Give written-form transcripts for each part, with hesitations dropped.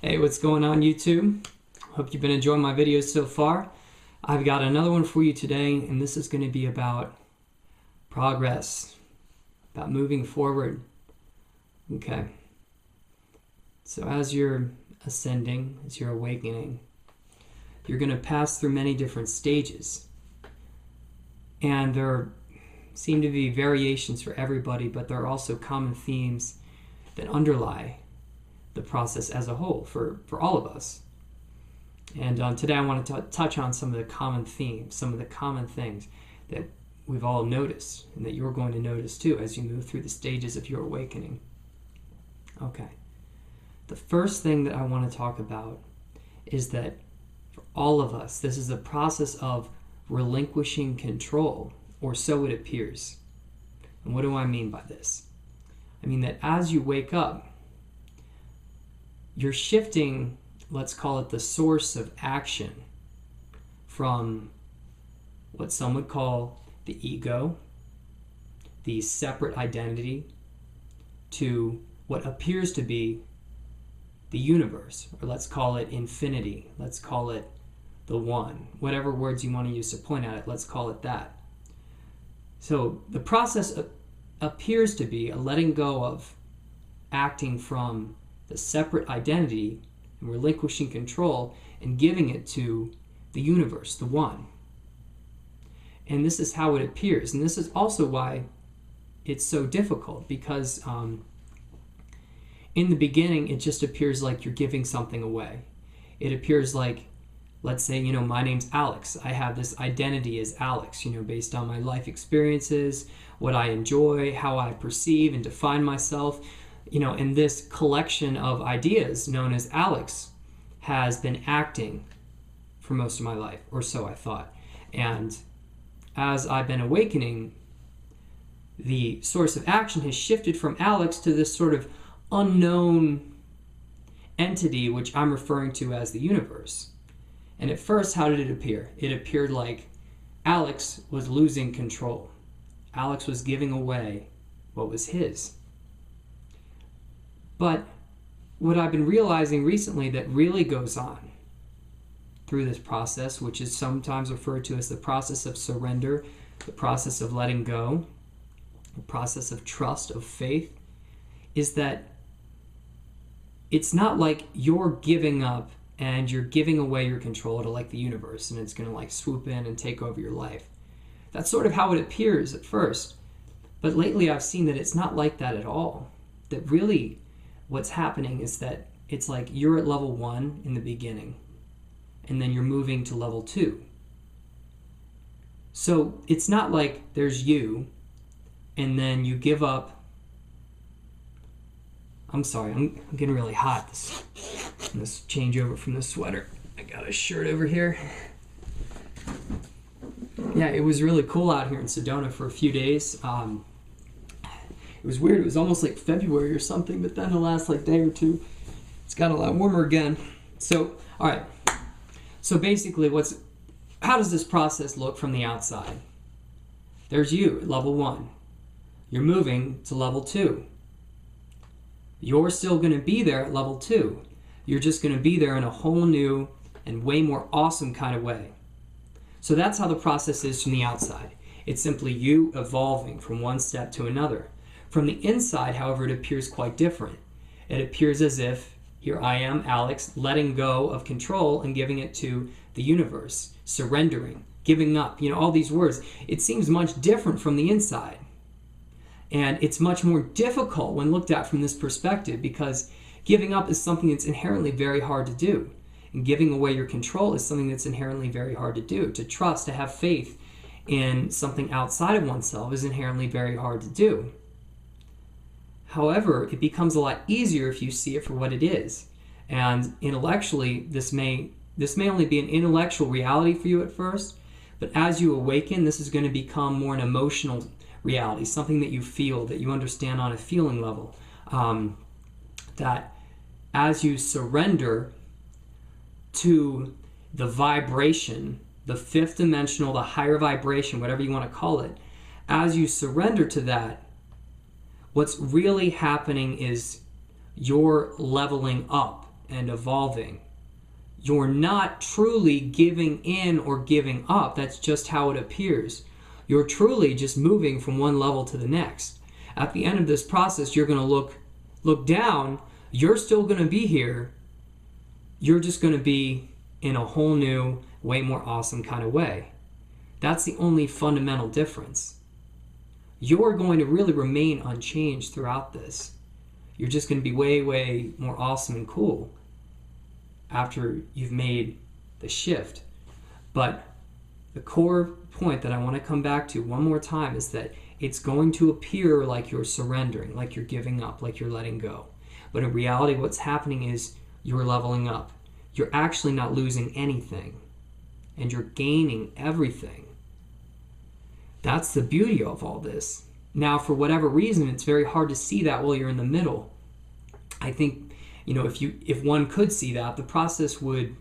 Hey, what's going on, YouTube? Hope you've been enjoying my videos so far. I've got another one for you today, and this is going to be about progress, about moving forward. Okay. So as you're ascending, as you're awakening, you're going to pass through many different stages. And there seem to be variations for everybody, but there are also common themes that underlie the process as a whole for all of us. And today I want to touch on some of the common themes, some of the common things that we've all noticed and that you're going to notice too as you move through the stages of your awakening. Okay. The first thing that I want to talk about is that for all of us, this is a process of relinquishing control, or so it appears. And what do I mean by this? I mean that as you wake up, you're shifting, let's call it the source of action, from what some would call the ego, the separate identity, to what appears to be the universe, or let's call it infinity, let's call it the one, whatever words you want to use to point at it, let's call it that. So the process appears to be a letting go of acting from the separate identity and relinquishing control and giving it to the universe, the one. And this is how it appears. And this is also why it's so difficult, because in the beginning, it just appears like you're giving something away. It appears like, let's say, my name's Alex. I have this identity as Alex, based on my life experiences, what I enjoy, how I perceive and define myself. And this collection of ideas known as Alex has been acting for most of my life, or so I thought. And as I've been awakening, the source of action has shifted from Alex to this sort of unknown entity, which I'm referring to as the universe. And at first, how did it appear? It appeared like Alex was losing control. Alex was giving away what was his. But what I've been realizing recently that really goes on through this process, which is sometimes referred to as the process of surrender, the process of letting go, the process of trust, of faith, is that it's not like you're giving up and you're giving away your control to like the universe and it's going to like swoop in and take over your life. That's sort of how it appears at first. But lately I've seen that it's not like that at all. That really what's happening is that it's like you're at level 1 in the beginning, and then you're moving to level 2. So it's not like there's you, and then you give up. I'm sorry, I'm getting really hot. This change over from the sweater. I got a shirt over here. Yeah, it was really cool out here in Sedona for a few days. It was weird. It was almost like February or something, but then the last day or two, it's got a lot warmer again. So, all right. So basically, how does this process look from the outside? There's you at level 1. You're moving to level 2. You're still going to be there at level 2. You're just going to be there in a whole new and way more awesome kind of way. So that's how the process is from the outside. It's simply you evolving from one step to another. From the inside, however, it appears quite different. It appears as if, here I am, Alex, letting go of control and giving it to the universe, surrendering, giving up, all these words. It seems much different from the inside. And it's much more difficult when looked at from this perspective, because giving up is something that's inherently very hard to do. And giving away your control is something that's inherently very hard to do. To trust, to have faith in something outside of oneself is inherently very hard to do. However, it becomes a lot easier if you see it for what it is. And intellectually, this may only be an intellectual reality for you at first, but as you awaken, this is going to become more an emotional reality, something that you feel, that you understand on a feeling level. That as you surrender to the vibration, the fifth dimensional, the higher vibration, whatever you want to call it, as you surrender to that, what's really happening is you're leveling up and evolving. You're not truly giving in or giving up. That's just how it appears. You're truly just moving from one level to the next. At the end of this process, you're going to look down. You're still going to be here. You're just going to be in a whole new, way more awesome kind of way. That's the only fundamental difference. You're going to really remain unchanged throughout this. You're just going to be way, way more awesome and cool after you've made the shift. But the core point that I want to come back to one more time is that it's going to appear like you're surrendering, like you're giving up, like you're letting go. But in reality, what's happening is you're leveling up. You're actually not losing anything, and you're gaining everything. That's the beauty of all this. Now, for whatever reason, it's very hard to see that while you're in the middle. I think, if one could see that, the process would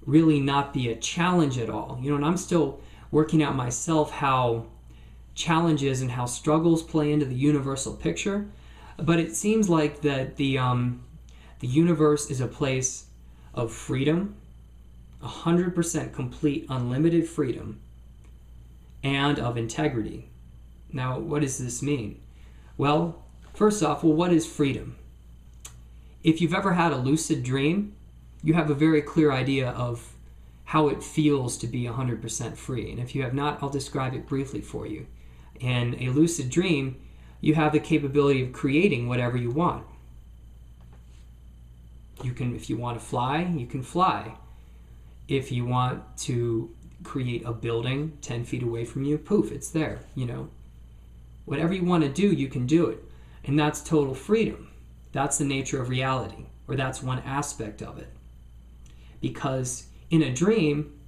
really not be a challenge at all. And I'm still working out myself how challenges and how struggles play into the universal picture. But it seems like that the universe is a place of freedom, 100% complete, unlimited freedom, and of integrity. Now, what does this mean? Well, first off, what is freedom? If you've ever had a lucid dream, you have a very clear idea of how it feels to be 100% free. And if you have not, I'll describe it briefly for you. In a lucid dream, you have the capability of creating whatever you want. If you want to fly, you can fly. If you want to create a building 10 feet away from you, poof, it's there. Whatever you want to do, you can do it. And that's total freedom. That's the nature of reality, or that's one aspect of it. Because in a dream,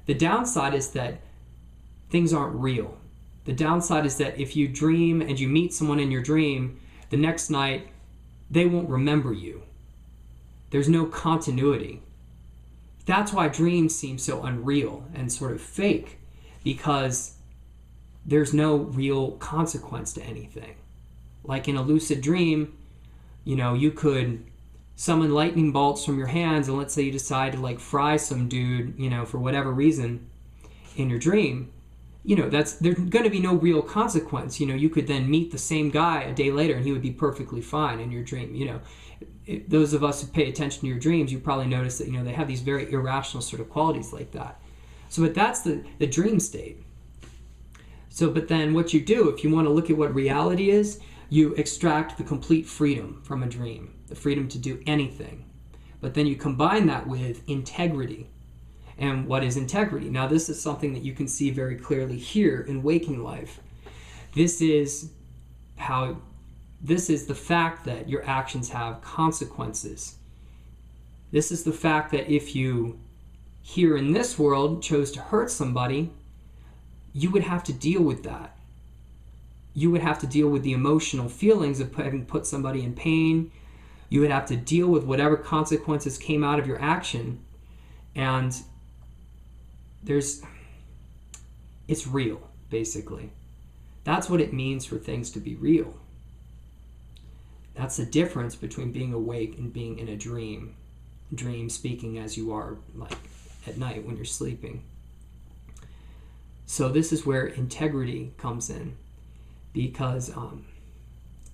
the downside is that things aren't real. The downside is that if you dream and you meet someone in your dream, the next night, they won't remember you. There's no continuity. That's why dreams seem so unreal and sort of fake, because there's no real consequence to anything. Like in a lucid dream, you could summon lightning bolts from your hands, and let's say you decide to fry some dude, for whatever reason in your dream. There's going to be no real consequence. You could then meet the same guy a day later and he would be perfectly fine in your dream. Those of us who pay attention to your dreams, you probably notice that, they have these very irrational sort of qualities like that. But that's the dream state. But then what you do, if you want to look at what reality is, you extract the complete freedom from a dream, the freedom to do anything. But then you combine that with integrity. And what is integrity? Now, this is something that you can see very clearly here in waking life. This is the fact that your actions have consequences. This is the fact that if you, here in this world, chose to hurt somebody, you would have to deal with that. You would have to deal with the emotional feelings of having put somebody in pain. You would have to deal with whatever consequences came out of your action. And it's real, basically. That's what it means for things to be real. That's the difference between being awake and being in a dream. Dream speaking as you are at night when you're sleeping. So this is where integrity comes in, because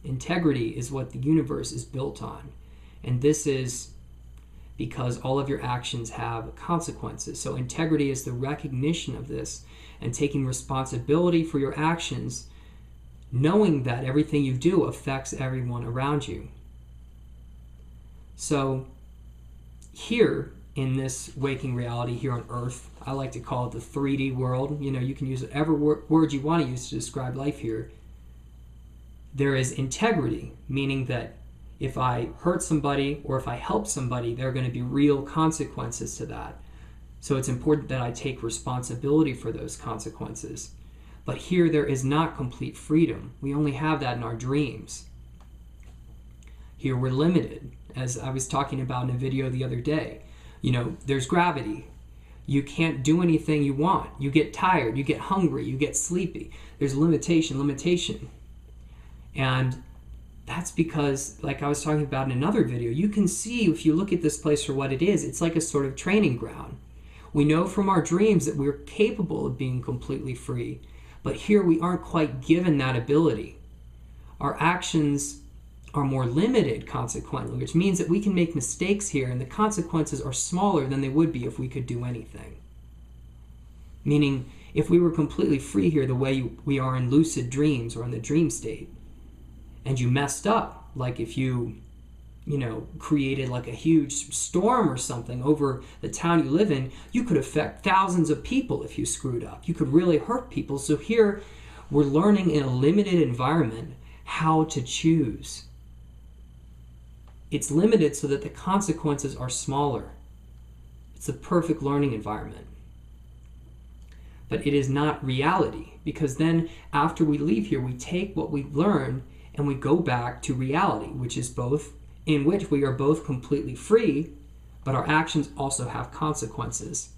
integrity is what the universe is built on. And this is because all of your actions have consequences. So integrity is the recognition of this and taking responsibility for your actions, knowing that everything you do affects everyone around you. So here in this waking reality here on Earth, I like to call it the 3D world. You can use whatever word you want to use to describe life here. There is integrity, meaning that if I hurt somebody or if I help somebody, there are going to be real consequences to that. So it's important that I take responsibility for those consequences. But here there is not complete freedom. We only have that in our dreams. Here we're limited, as I was talking about in a video the other day. There's gravity. You can't do anything you want. You get tired, you get hungry, you get sleepy. There's limitation. And That's because, like I was talking about in another video, you can see if you look at this place for what it is, it's like a sort of training ground. We know from our dreams that we're capable of being completely free, but here we aren't quite given that ability. Our actions are more limited, consequently, which means that we can make mistakes here, and the consequences are smaller than they would be if we could do anything. Meaning, if we were completely free here the way we are in lucid dreams or in the dream state, and you messed up, like if you created like a huge storm or something over the town you live in, you could affect thousands of people if you screwed up. You could really hurt people. So here, we're learning in a limited environment how to choose. It's limited so that the consequences are smaller. It's a perfect learning environment. But it is not reality, because then after we leave here, we take what we've learned and we go back to reality, which is in which we are both completely free, but our actions also have consequences.